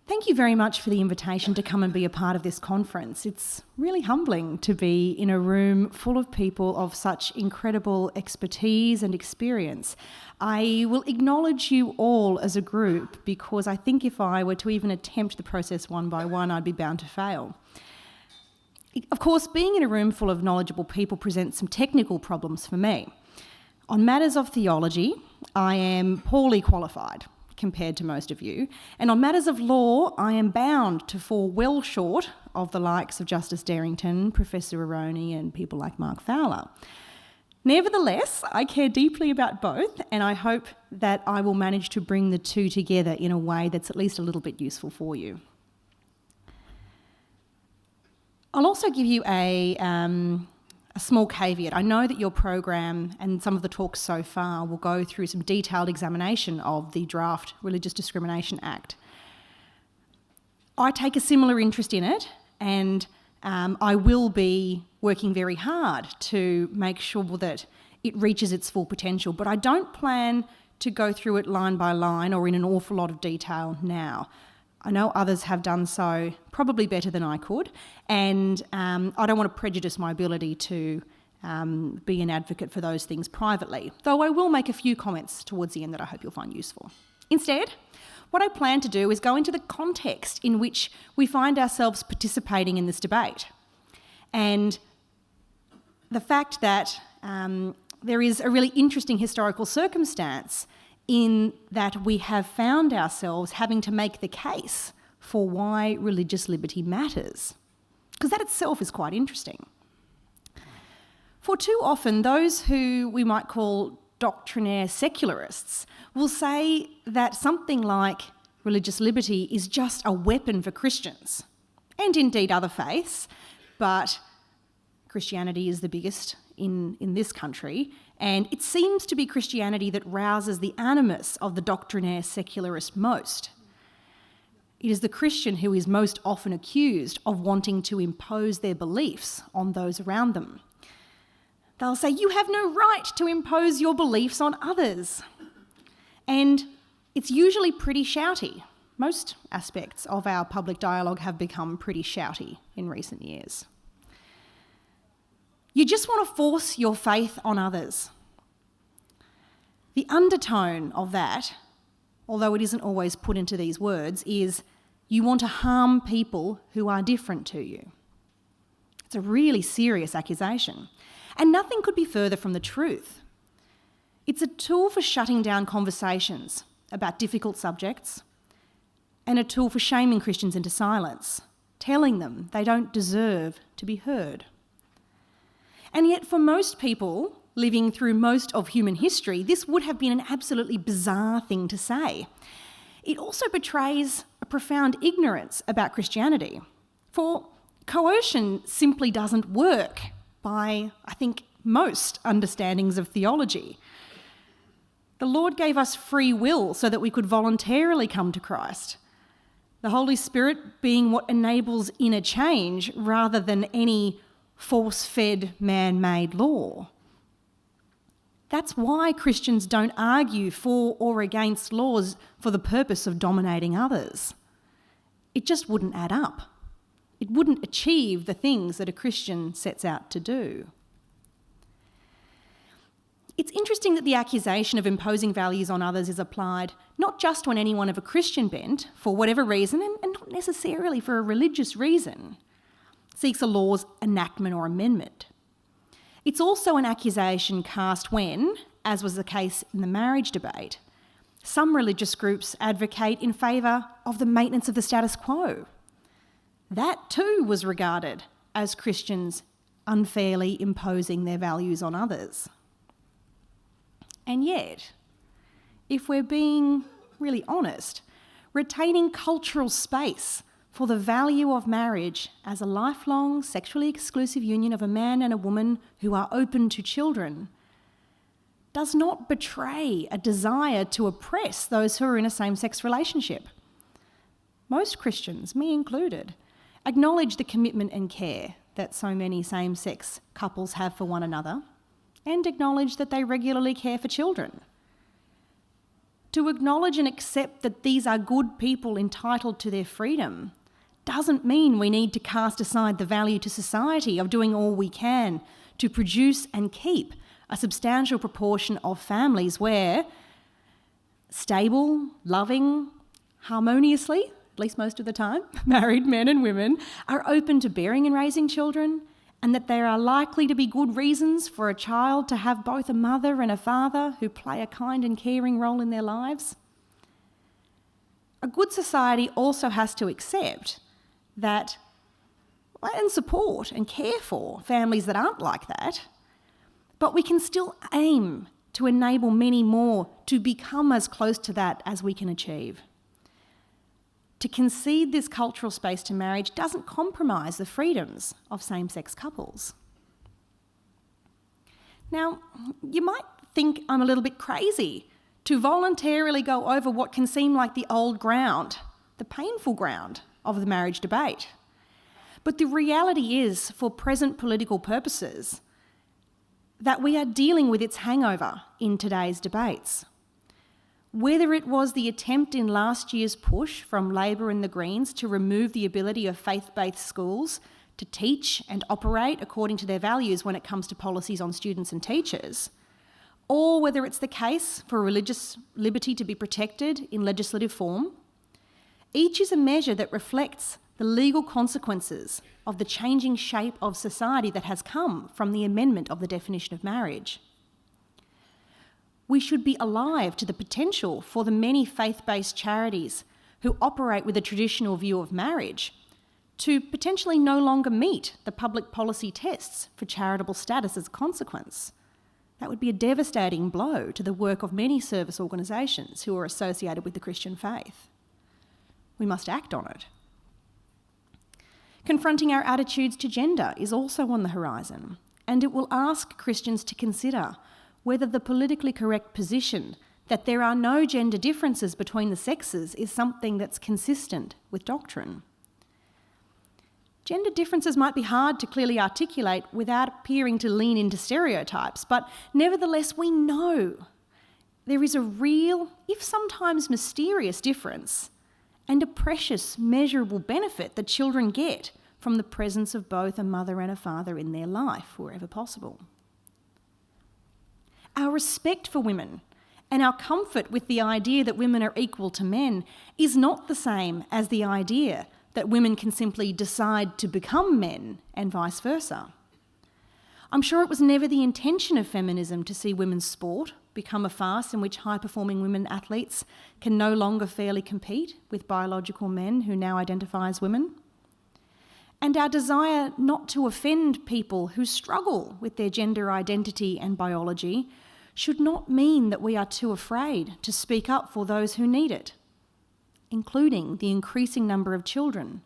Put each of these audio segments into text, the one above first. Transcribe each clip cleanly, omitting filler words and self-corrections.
Thank you very much for the invitation to come and be a part of this conference. It's really humbling to be in a room full of people of such incredible expertise and experience. I will acknowledge you all as a group because I think if I were to even attempt the process one by one, I'd be bound to fail. Of course, being in a room full of knowledgeable people presents some technical problems for me. On matters of theology, I am poorly qualified compared to most of you, and on matters of law, I am bound to fall well short of the likes of Justice Darrington, Professor Aroney, and people like Mark Fowler. Nevertheless, I care deeply about both, and I hope that I will manage to bring the two together in a way that's at least a little bit useful for you. I'll also give you a small caveat. I know that your program and some of the talks so far will go through some detailed examination of the draft Religious Discrimination Act. I take a similar interest in it, and I will be working very hard to make sure that it reaches its full potential, but I don't plan to go through it line by line or in an awful lot of detail now. I know others have done so probably better than I could, and I don't want to prejudice my ability to be an advocate for those things privately, though I will make a few comments towards the end that I hope you'll find useful. Instead, what I plan to do is go into the context in which we find ourselves participating in this debate, and the fact that there is a really interesting historical circumstance in that we have found ourselves having to make the case for why religious liberty matters, because that itself is quite interesting. For too often, those who we might call doctrinaire secularists will say that something like religious liberty is just a weapon for Christians, and indeed other faiths, but Christianity is the biggest in this country, and it seems to be Christianity that rouses the animus of the doctrinaire secularist most. It is the Christian who is most often accused of wanting to impose their beliefs on those around them. They'll say, "You have no right to impose your beliefs on others." And it's usually pretty shouty. Most aspects of our public dialogue have become pretty shouty in recent years. You just want to force your faith on others. The undertone of that, although it isn't always put into these words, is you want to harm people who are different to you. It's a really serious accusation, and nothing could be further from the truth. It's a tool for shutting down conversations about difficult subjects, and a tool for shaming Christians into silence, telling them they don't deserve to be heard. And yet for most people living through most of human history, this would have been an absolutely bizarre thing to say. It also betrays a profound ignorance about Christianity, for coercion simply doesn't work by, I think, most understandings of theology. The Lord gave us free will so that we could voluntarily come to Christ, the Holy Spirit being what enables inner change rather than any force-fed, man-made law. That's why Christians don't argue for or against laws for the purpose of dominating others. It just wouldn't add up. It wouldn't achieve the things that a Christian sets out to do. It's interesting that the accusation of imposing values on others is applied not just when anyone of a Christian bent, for whatever reason, and not necessarily for a religious reason, seeks a law's enactment or amendment. It's also an accusation cast when, as was the case in the marriage debate, some religious groups advocate in favour of the maintenance of the status quo. That too was regarded as Christians unfairly imposing their values on others. And yet, if we're being really honest, retaining cultural space for the value of marriage as a lifelong sexually exclusive union of a man and a woman who are open to children does not betray a desire to oppress those who are in a same-sex relationship. Most Christians, me included, acknowledge the commitment and care that so many same-sex couples have for one another, and acknowledge that they regularly care for children. To acknowledge and accept that these are good people entitled to their freedom doesn't mean we need to cast aside the value to society of doing all we can to produce and keep a substantial proportion of families where stable, loving, harmoniously, at least most of the time, married men and women are open to bearing and raising children, and that there are likely to be good reasons for a child to have both a mother and a father who play a kind and caring role in their lives. A good society also has to accept that and support and care for families that aren't like that, but we can still aim to enable many more to become as close to that as we can achieve. To concede this cultural space to marriage doesn't compromise the freedoms of same-sex couples. Now, you might think I'm a little bit crazy to voluntarily go over what can seem like the old ground, the painful ground of the marriage debate. But the reality is, for present political purposes, that we are dealing with its hangover in today's debates. Whether it was the attempt in last year's push from Labor and the Greens to remove the ability of faith-based schools to teach and operate according to their values when it comes to policies on students and teachers, or whether it's the case for religious liberty to be protected in legislative form, each is a measure that reflects the legal consequences of the changing shape of society that has come from the amendment of the definition of marriage. We should be alive to the potential for the many faith-based charities who operate with a traditional view of marriage to potentially no longer meet the public policy tests for charitable status as a consequence. That would be a devastating blow to the work of many service organisations who are associated with the Christian faith. We must act on it. Confronting our attitudes to gender is also on the horizon, and it will ask Christians to consider whether the politically correct position that there are no gender differences between the sexes is something that's consistent with doctrine. Gender differences might be hard to clearly articulate without appearing to lean into stereotypes, but nevertheless we know there is a real, if sometimes mysterious, difference and a precious, measurable benefit that children get from the presence of both a mother and a father in their life, wherever possible. Our respect for women and our comfort with the idea that women are equal to men is not the same as the idea that women can simply decide to become men and vice versa. I'm sure it was never the intention of feminism to see women's sport become a farce in which high-performing women athletes can no longer fairly compete with biological men who now identify as women. And our desire not to offend people who struggle with their gender identity and biology should not mean that we are too afraid to speak up for those who need it, including the increasing number of children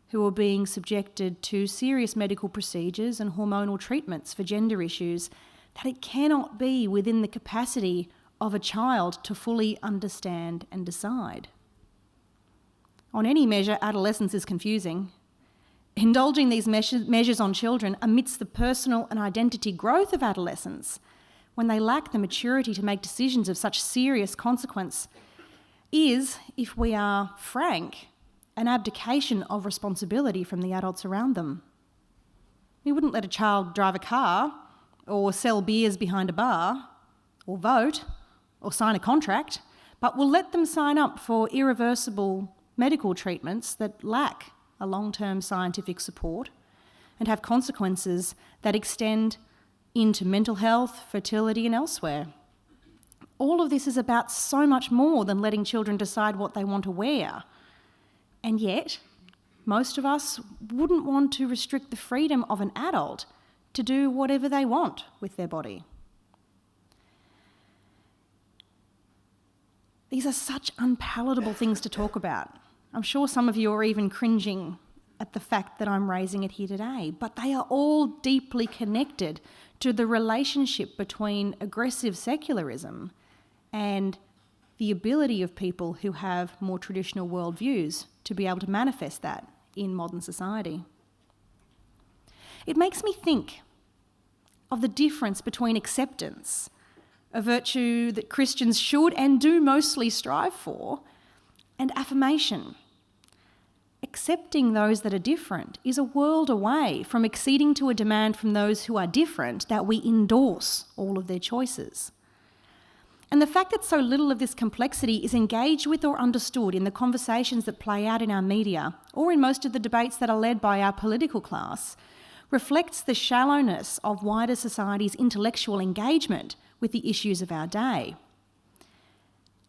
who are being subjected to serious medical procedures and hormonal treatments for gender issues that it cannot be within the capacity of a child to fully understand and decide. On any measure, adolescence is confusing. Indulging these measures on children amidst the personal and identity growth of adolescents, when they lack the maturity to make decisions of such serious consequence, is, if we are frank, an abdication of responsibility from the adults around them. We wouldn't let a child drive a car, or sell beers behind a bar, or vote, or sign a contract, but we'll let them sign up for irreversible medical treatments that lack a long-term scientific support and have consequences that extend into mental health, fertility, and elsewhere. All of this is about so much more than letting children decide what they want to wear. And yet, most of us wouldn't want to restrict the freedom of an adult to do whatever they want with their body. These are such unpalatable things to talk about. I'm sure some of you are even cringing at the fact that I'm raising it here today, but they are all deeply connected to the relationship between aggressive secularism and the ability of people who have more traditional worldviews to be able to manifest that in modern society. It makes me think of the difference between acceptance a virtue that Christians should and do mostly strive for, and affirmation. Accepting those that are different is a world away from acceding to a demand from those who are different that we endorse all of their choices. And the fact that so little of this complexity is engaged with or understood in the conversations that play out in our media or in most of the debates that are led by our political class reflects the shallowness of wider society's intellectual engagement with the issues of our day.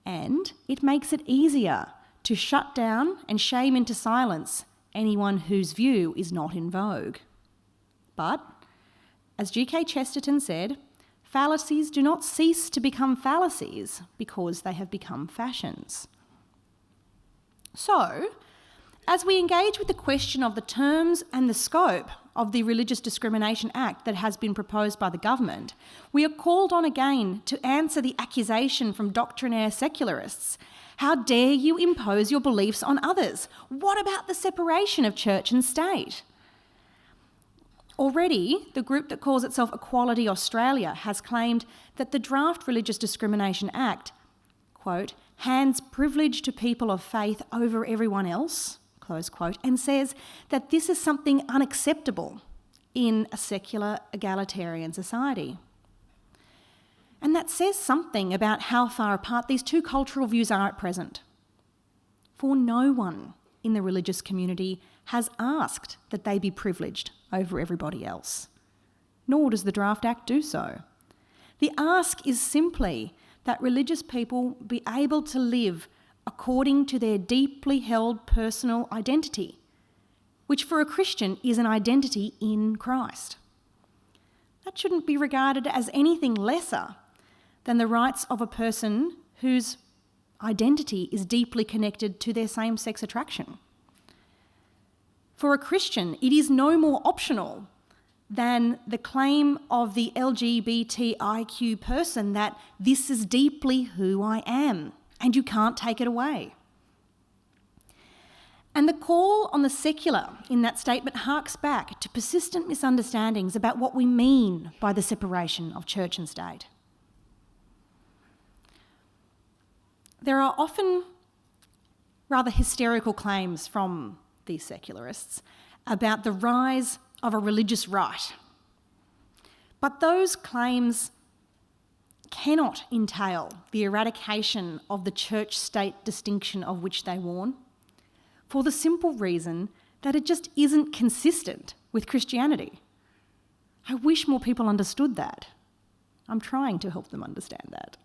And it makes it easier to shut down and shame into silence anyone whose view is not in vogue. But, as G.K. Chesterton said, fallacies do not cease to become fallacies because they have become fashions. So, as we engage with the question of the terms and the scope of the Religious Discrimination Act that has been proposed by the government, we are called on again to answer the accusation from doctrinaire secularists. How dare you impose your beliefs on others? What about the separation of church and state? Already, the group that calls itself Equality Australia has claimed that the draft Religious Discrimination Act, quote, hands privilege to people of faith over everyone else, close quote, and says that this is something unacceptable in a secular egalitarian society. And that says something about how far apart these two cultural views are at present. For no one in the religious community has asked that they be privileged over everybody else, nor does the Draft Act do so. The ask is simply that religious people be able to live according to their deeply held personal identity, which for a Christian is an identity in Christ. That shouldn't be regarded as anything lesser than the rights of a person whose identity is deeply connected to their same-sex attraction. For a Christian, it is no more optional than the claim of the LGBTIQ person that this is deeply who I am, and you can't take it away. And the call on the secular in that statement harks back to persistent misunderstandings about what we mean by the separation of church and state. There are often rather hysterical claims from these secularists about the rise of a religious right. But those claims cannot entail the eradication of the church-state distinction of which they warn, for the simple reason that it just isn't consistent with Christianity. I wish more people understood that. I'm trying to help them understand that.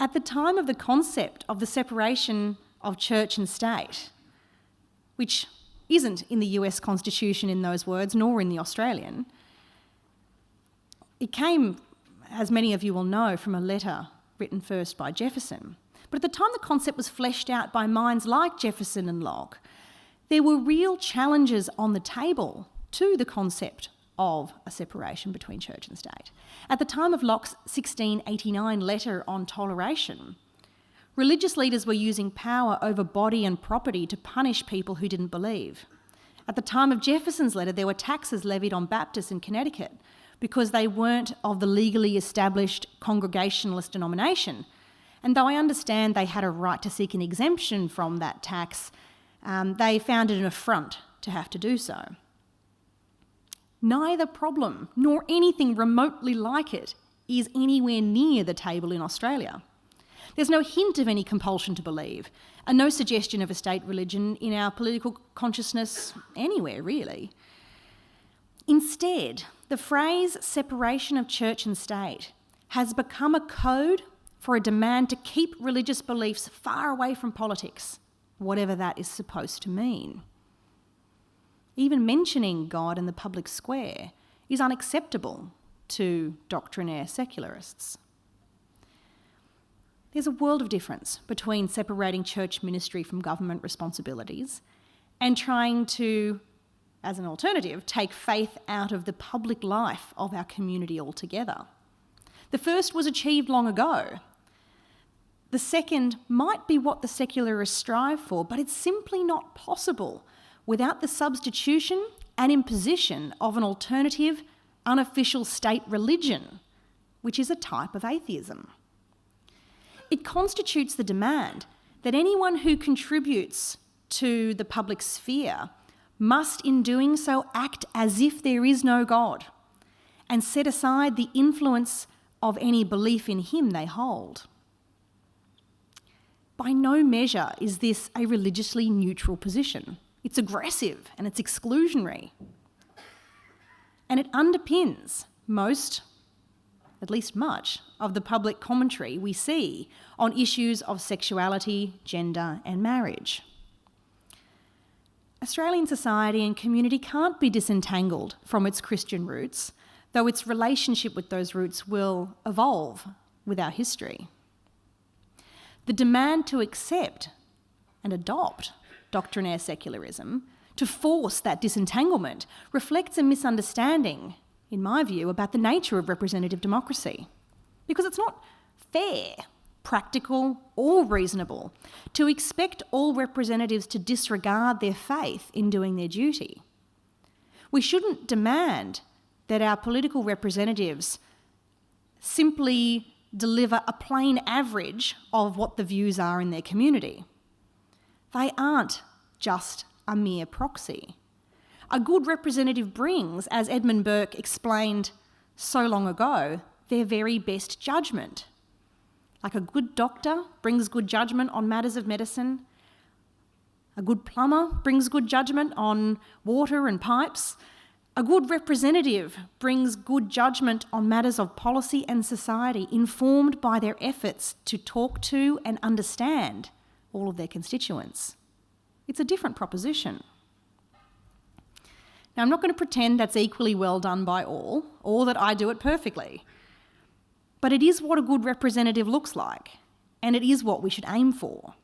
At the time of the concept of the separation of church and state, which isn't in the US Constitution in those words, nor in the Australian, it came, as many of you will know, from a letter written first by Jefferson. But at the time the concept was fleshed out by minds like Jefferson and Locke, there were real challenges on the table to the concept of a separation between church and state. At the time of Locke's 1689 letter on toleration, religious leaders were using power over body and property to punish people who didn't believe. At the time of Jefferson's letter, there were taxes levied on Baptists in Connecticut because they weren't of the legally established Congregationalist denomination. And though I understand they had a right to seek an exemption from that tax, they found it an affront to have to do so. Neither problem, nor anything remotely like it, is anywhere near the table in Australia. There's no hint of any compulsion to believe, and no suggestion of a state religion in our political consciousness anywhere, really. Instead, the phrase separation of church and state has become a code for a demand to keep religious beliefs far away from politics, whatever that is supposed to mean. Even mentioning God in the public square is unacceptable to doctrinaire secularists. There's a world of difference between separating church ministry from government responsibilities and trying to, as an alternative, take faith out of the public life of our community altogether. The first was achieved long ago. The second might be what the secularists strive for, but it's simply not possible without the substitution and imposition of an alternative, unofficial state religion which is a type of atheism. It constitutes the demand that anyone who contributes to the public sphere must in doing so act as if there is no God and set aside the influence of any belief in him they hold. By no measure is this a religiously neutral position. It's aggressive and it's exclusionary. And it underpins most, at least much, of the public commentary we see on issues of sexuality, gender and marriage. Australian society and community can't be disentangled from its Christian roots, though its relationship with those roots will evolve with our history. The demand to accept and adopt doctrinaire secularism, to force that disentanglement, reflects a misunderstanding, in my view, about the nature of representative democracy. Because it's not fair, practical or reasonable to expect all representatives to disregard their faith in doing their duty. We shouldn't demand that our political representatives simply deliver a plain average of what the views are in their community. They aren't just a mere proxy. A good representative brings, as Edmund Burke explained so long ago, their very best judgment. Like a good doctor brings good judgment on matters of medicine, a good plumber brings good judgment on water and pipes, a good representative brings good judgment on matters of policy and society, informed by their efforts to talk to and understand all of their constituents. It's a different proposition. Now, I'm not going to pretend that's equally well done by all, or that I do it perfectly. But it is what a good representative looks like, and it is what we should aim for.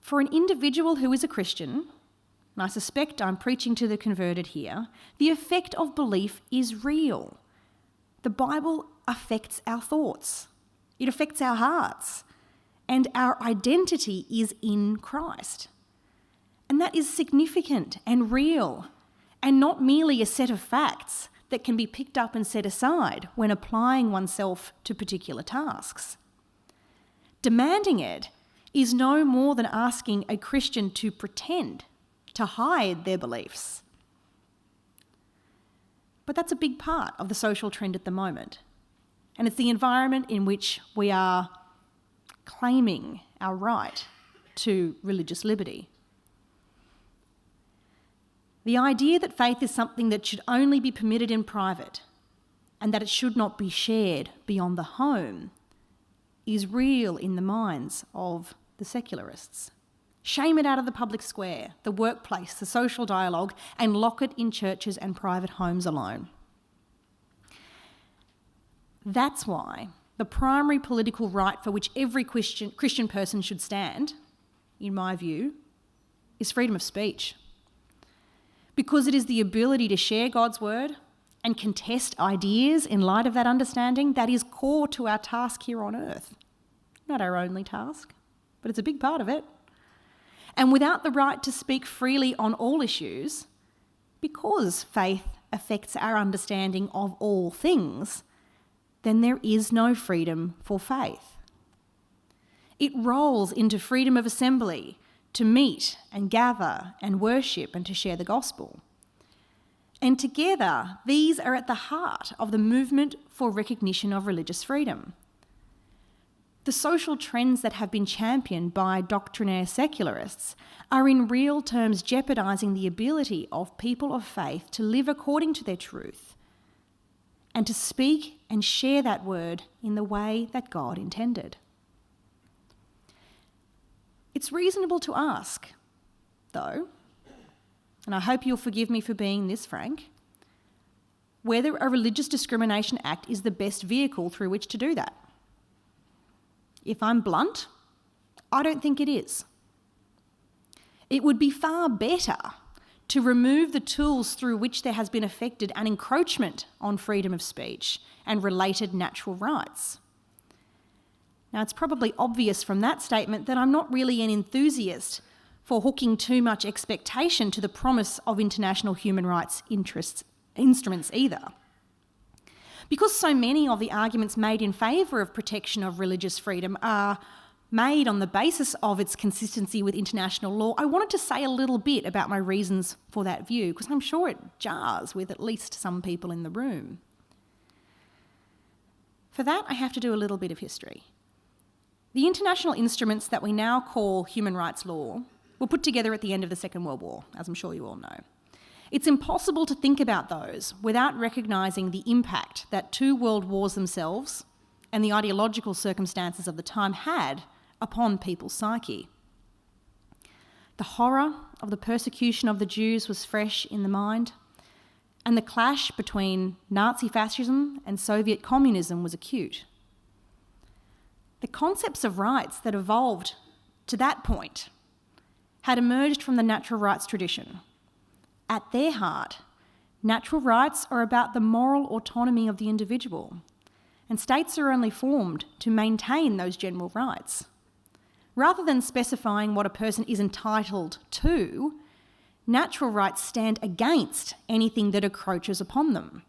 For an individual who is a Christian, and I suspect I'm preaching to the converted here, the effect of belief is real. The Bible affects our thoughts. It affects our hearts. And our identity is in Christ. And that is significant and real, and not merely a set of facts that can be picked up and set aside when applying oneself to particular tasks. Demanding it is no more than asking a Christian to pretend, to hide their beliefs. But that's a big part of the social trend at the moment. And it's the environment in which we are claiming our right to religious liberty. The idea that faith is something that should only be permitted in private and that it should not be shared beyond the home is real in the minds of the secularists. Shame it out of the public square, the workplace, the social dialogue, and lock it in churches and private homes alone. That's why the primary political right for which every Christian person should stand, in my view, is freedom of speech. Because it is the ability to share God's word and contest ideas in light of that understanding that is core to our task here on earth. Not our only task, but it's a big part of it. And without the right to speak freely on all issues, because faith affects our understanding of all things, then there is no freedom for faith. It rolls into freedom of assembly, to meet and gather and worship and to share the gospel. And together, these are at the heart of the movement for recognition of religious freedom. The social trends that have been championed by doctrinaire secularists are in real terms jeopardising the ability of people of faith to live according to their truth and to speak and share that word in the way that God intended. It's reasonable to ask, though, and I hope you'll forgive me for being this frank, whether a Religious Discrimination Act is the best vehicle through which to do that. If I'm blunt, I don't think it is. It would be far better to remove the tools through which there has been effected an encroachment on freedom of speech and related natural rights. Now, it's probably obvious from that statement that I'm not really an enthusiast for hooking too much expectation to the promise of international human rights instruments either. Because so many of the arguments made in favour of protection of religious freedom are made on the basis of its consistency with international law, I wanted to say a little bit about my reasons for that view, because I'm sure it jars with at least some people in the room. For that, I have to do a little bit of history. The international instruments that we now call human rights law were put together at the end of the Second World War, as I'm sure you all know. It's impossible to think about those without recognising the impact that two world wars themselves and the ideological circumstances of the time had upon people's psyche. The horror of the persecution of the Jews was fresh in the mind, and the clash between Nazi fascism and Soviet communism was acute. The concepts of rights that evolved to that point had emerged from the natural rights tradition. At their heart, natural rights are about the moral autonomy of the individual, and states are only formed to maintain those general rights. Rather than specifying what a person is entitled to, natural rights stand against anything that encroaches upon them.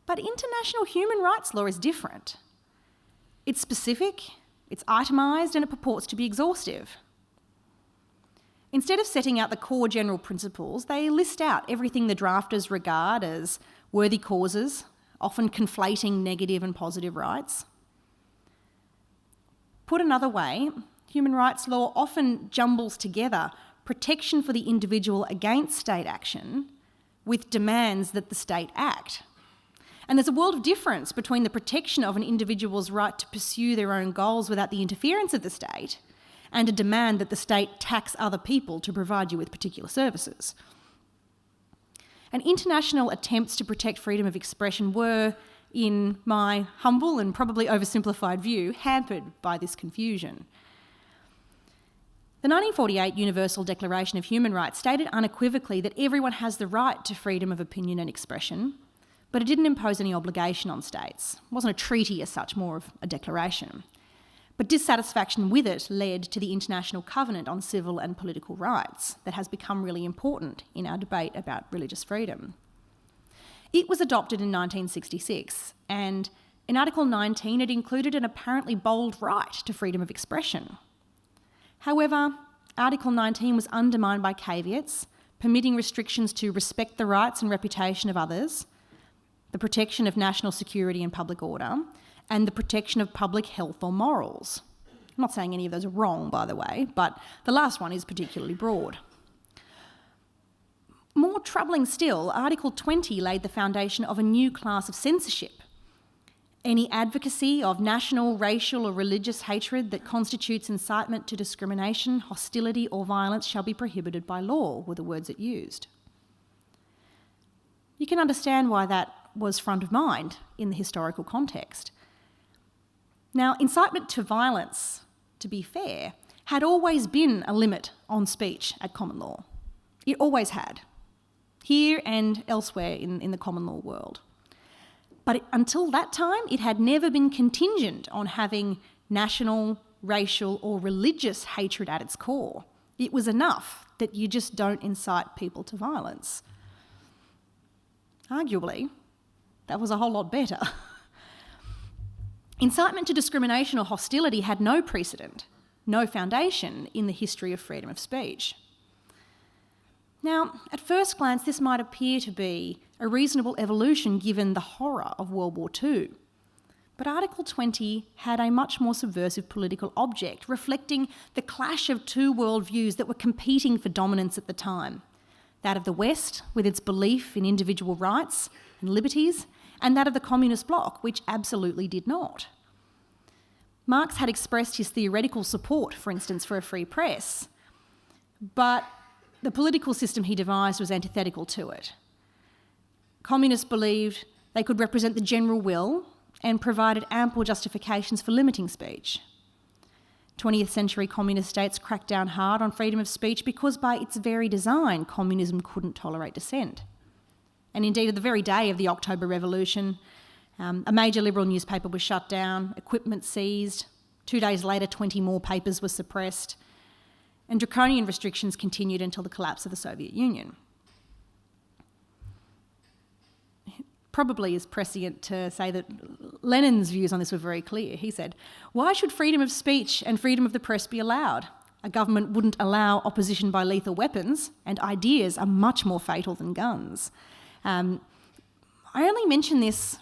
But international human rights law is different. It's specific, it's itemised, and it purports to be exhaustive. Instead of setting out the core general principles, they list out everything the drafters regard as worthy causes, often conflating negative and positive rights. Put another way, human rights law often jumbles together protection for the individual against state action with demands that the state act. And there's a world of difference between the protection of an individual's right to pursue their own goals without the interference of the state and a demand that the state tax other people to provide you with particular services. And international attempts to protect freedom of expression were, in my humble and probably oversimplified view, hampered by this confusion. The 1948 Universal Declaration of Human Rights stated unequivocally that everyone has the right to freedom of opinion and expression, but it didn't impose any obligation on states. It wasn't a treaty as such, more of a declaration. But dissatisfaction with it led to the International Covenant on Civil and Political Rights that has become really important in our debate about religious freedom. It was adopted in 1966, and in Article 19 it included an apparently bold right to freedom of expression. However, Article 19 was undermined by caveats permitting restrictions to respect the rights and reputation of others, the protection of national security and public order, and the protection of public health or morals. I'm not saying any of those are wrong, by the way, but the last one is particularly broad. More troubling still, Article 20 laid the foundation of a new class of censorship. Any advocacy of national, racial or religious hatred that constitutes incitement to discrimination, hostility or violence shall be prohibited by law, were the words it used. You can understand why that was front of mind in the historical context. Now, incitement to violence, to be fair, had always been a limit on speech at common law. It always had, here and elsewhere in the common law world. But until that time, it had never been contingent on having national, racial or religious hatred at its core. It was enough that you just don't incite people to violence. Arguably, that was a whole lot better. Incitement to discrimination or hostility had no precedent, no foundation in the history of freedom of speech. Now, at first glance, this might appear to be a reasonable evolution given the horror of World War II. But Article 20 had a much more subversive political object, reflecting the clash of two worldviews that were competing for dominance at the time. That of the West, with its belief in individual rights and liberties, and that of the communist bloc, which absolutely did not. Marx had expressed his theoretical support, for instance, for a free press, but the political system he devised was antithetical to it. Communists believed they could represent the general will and provided ample justifications for limiting speech. 20th century communist states cracked down hard on freedom of speech because by its very design, communism couldn't tolerate dissent. And indeed, at the very day of the October Revolution, a major liberal newspaper was shut down, equipment seized. 2 days later, 20 more papers were suppressed, and draconian restrictions continued until the collapse of the Soviet Union. probably is prescient to say that Lenin's views on this were very clear. He said, "Why should freedom of speech and freedom of the press be allowed? A government wouldn't allow opposition by lethal weapons, and ideas are much more fatal than guns." I only mention this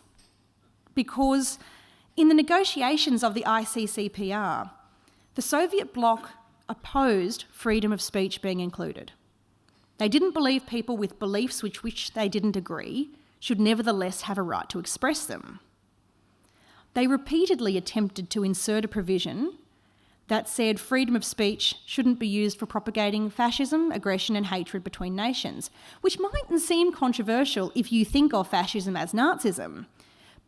because in the negotiations of the ICCPR, the Soviet bloc opposed freedom of speech being included. They didn't believe people with beliefs with which they didn't agree should nevertheless have a right to express them. They repeatedly attempted to insert a provision that said freedom of speech shouldn't be used for propagating fascism, aggression and hatred between nations, which mightn't seem controversial if you think of fascism as Nazism,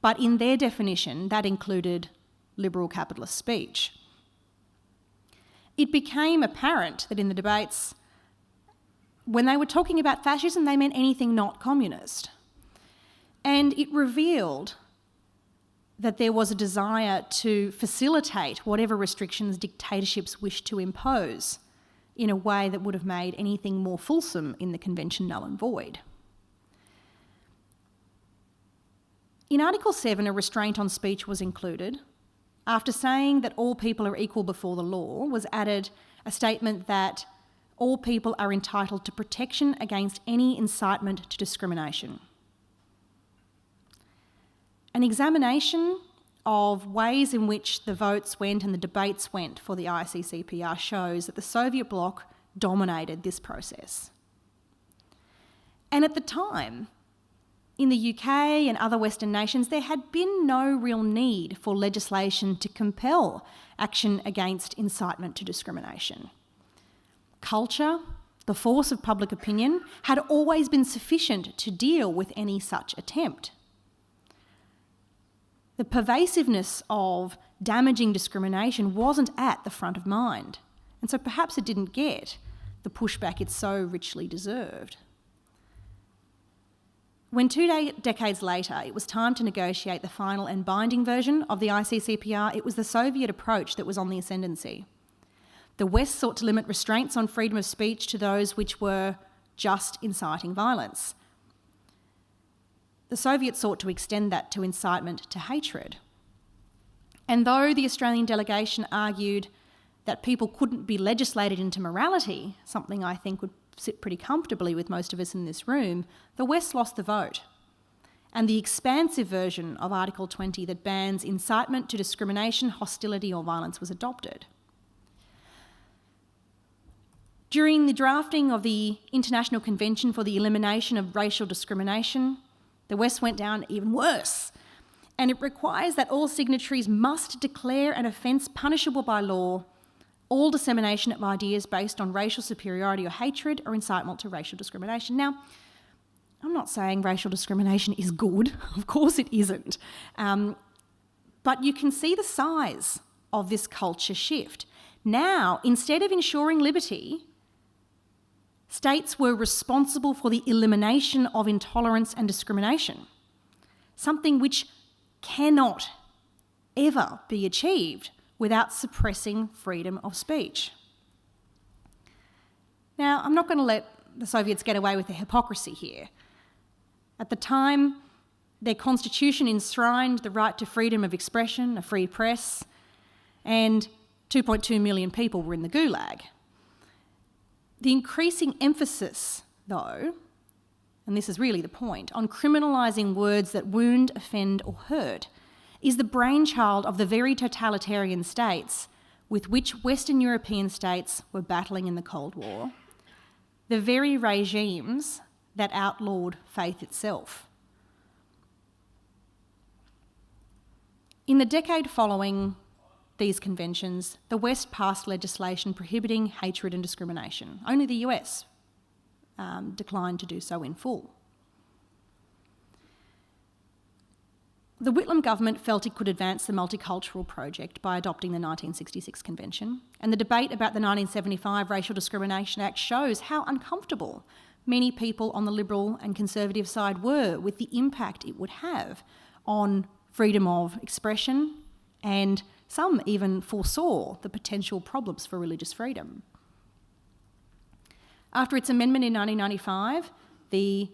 but in their definition that included liberal capitalist speech. It became apparent that in the debates, when they were talking about fascism, they meant anything not communist. And it revealed that there was a desire to facilitate whatever restrictions dictatorships wished to impose in a way that would have made anything more fulsome in the convention null and void. In Article 7, a restraint on speech was included. After saying that all people are equal before the law, was added a statement that all people are entitled to protection against any incitement to discrimination. An examination of ways in which the votes went and the debates went for the ICCPR shows that the Soviet bloc dominated this process. And at the time, in the UK and other Western nations, there had been no real need for legislation to compel action against incitement to discrimination. Culture, the force of public opinion, had always been sufficient to deal with any such attempt. The pervasiveness of damaging discrimination wasn't at the front of mind, and so perhaps it didn't get the pushback it so richly deserved. When 2 decades later it was time to negotiate the final and binding version of the ICCPR, it was the Soviet approach that was on the ascendancy. The West sought to limit restraints on freedom of speech to those which were just inciting violence. The Soviets sought to extend that to incitement to hatred. And though the Australian delegation argued that people couldn't be legislated into morality, something I think would sit pretty comfortably with most of us in this room, the West lost the vote. And the expansive version of Article 20 that bans incitement to discrimination, hostility or violence was adopted. During the drafting of the International Convention for the Elimination of Racial Discrimination, the West went down even worse, and it requires that all signatories must declare an offence punishable by law all dissemination of ideas based on racial superiority or hatred or incitement to racial discrimination. Now, I'm not saying racial discrimination is good, of course it isn't, but you can see the size of this culture shift. Now, instead of ensuring liberty, states were responsible for the elimination of intolerance and discrimination, something which cannot ever be achieved without suppressing freedom of speech. Now, I'm not going to let the Soviets get away with their hypocrisy here. At the time, their constitution enshrined the right to freedom of expression, a free press, and 2.2 million people were in the Gulag. The increasing emphasis, though, and this is really the point, on criminalising words that wound, offend or hurt is the brainchild of the very totalitarian states with which Western European states were battling in the Cold War, the very regimes that outlawed faith itself. In the decade following these conventions, the West passed legislation prohibiting hatred and discrimination. Only the US declined to do so in full. The Whitlam government felt it could advance the multicultural project by adopting the 1966 convention, and the debate about the 1975 Racial Discrimination Act shows how uncomfortable many people on the Liberal and Conservative side were with the impact it would have on freedom of expression, and some even foresaw the potential problems for religious freedom. After its amendment in 1995, the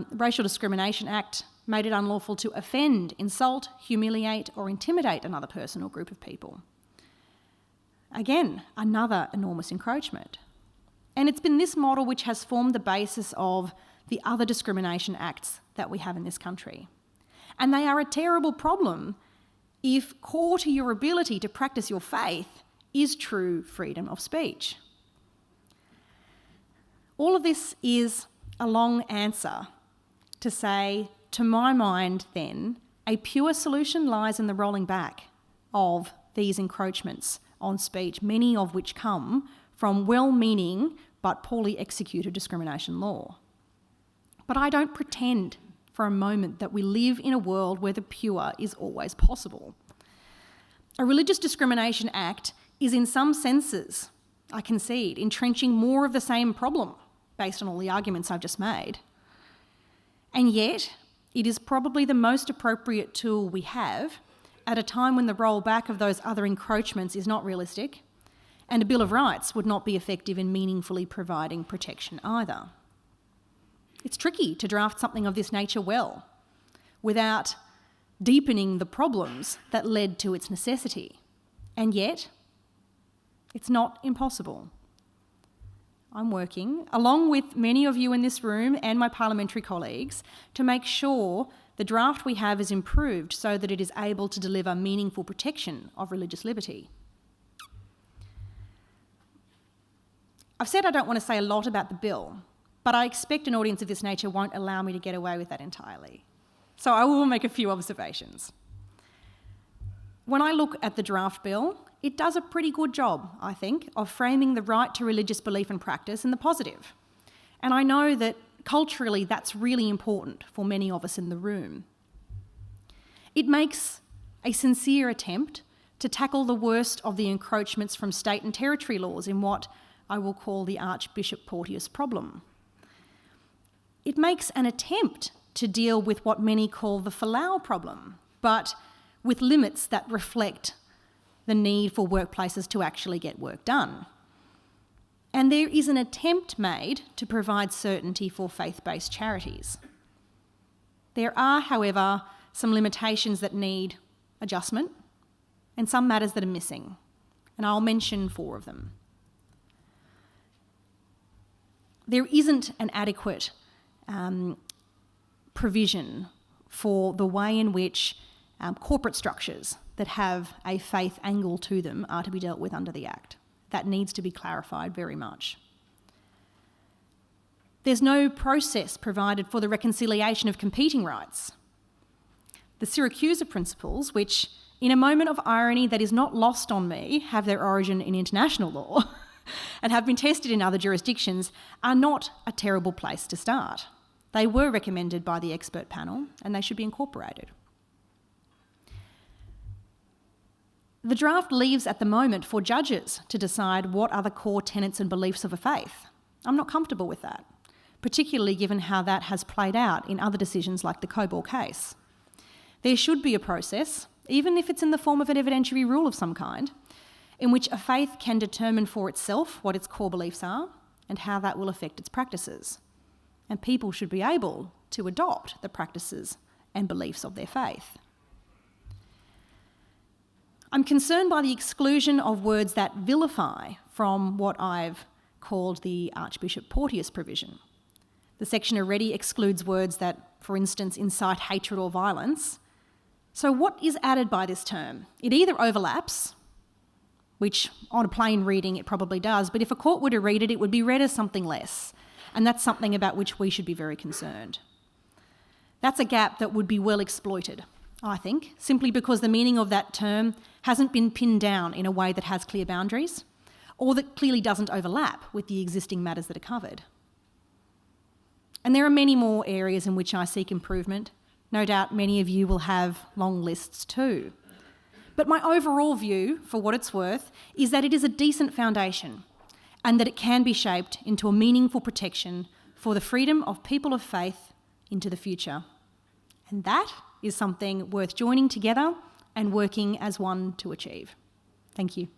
Racial Discrimination Act made it unlawful to offend, insult, humiliate or intimidate another person or group of people. Again, another enormous encroachment. And it's been this model which has formed the basis of the other discrimination acts that we have in this country. And they are a terrible problem if core to your ability to practice your faith is true freedom of speech. All of this is a long answer to say, to my mind then, a pure solution lies in the rolling back of these encroachments on speech, many of which come from well-meaning but poorly executed discrimination law. But I don't pretend for a moment that we live in a world where the pure is always possible. A Religious Discrimination Act is in some senses, I concede, entrenching more of the same problem based on all the arguments I've just made. And yet, it is probably the most appropriate tool we have at a time when the rollback of those other encroachments is not realistic, and a Bill of Rights would not be effective in meaningfully providing protection either. It's tricky to draft something of this nature well, without deepening the problems that led to its necessity. And yet, it's not impossible. I'm working, along with many of you in this room and my parliamentary colleagues, to make sure the draft we have is improved so that it is able to deliver meaningful protection of religious liberty. I've said I don't want to say a lot about the bill, but I expect an audience of this nature won't allow me to get away with that entirely. So I will make a few observations. When I look at the draft bill, it does a pretty good job, I think, of framing the right to religious belief and practice in the positive. And I know that culturally that's really important for many of us in the room. It makes a sincere attempt to tackle the worst of the encroachments from state and territory laws in what I will call the Archbishop Porteous problem. It makes an attempt to deal with what many call the Folau problem, but with limits that reflect the need for workplaces to actually get work done. And there is an attempt made to provide certainty for faith-based charities. There are, however, some limitations that need adjustment and some matters that are missing, and I'll mention 4 of them. There isn't an adequate provision for the way in which corporate structures that have a faith angle to them are to be dealt with under the Act. That needs to be clarified very much. There's no process provided for the reconciliation of competing rights. The Syracuse principles, which, in a moment of irony that is not lost on me, have their origin in international law and have been tested in other jurisdictions, are not a terrible place to start. They were recommended by the expert panel and they should be incorporated. The draft leaves at the moment for judges to decide what are the core tenets and beliefs of a faith. I'm not comfortable with that, particularly given how that has played out in other decisions like the Cobor case. There should be a process, even if it's in the form of an evidentiary rule of some kind, in which a faith can determine for itself what its core beliefs are and how that will affect its practices. And people should be able to adopt the practices and beliefs of their faith. I'm concerned by the exclusion of words that vilify from what I've called the Archbishop Porteous provision. The section already excludes words that, for instance, incite hatred or violence. So what is added by this term? It either overlaps, which on a plain reading it probably does, but if a court were to read it, it would be read as something less, and that's something about which we should be very concerned. That's a gap that would be well exploited, I think, simply because the meaning of that term hasn't been pinned down in a way that has clear boundaries, or that clearly doesn't overlap with the existing matters that are covered. And there are many more areas in which I seek improvement. No doubt many of you will have long lists too. But my overall view, for what it's worth, is that it is a decent foundation and that it can be shaped into a meaningful protection for the freedom of people of faith into the future. And that is something worth joining together and working as one to achieve. Thank you.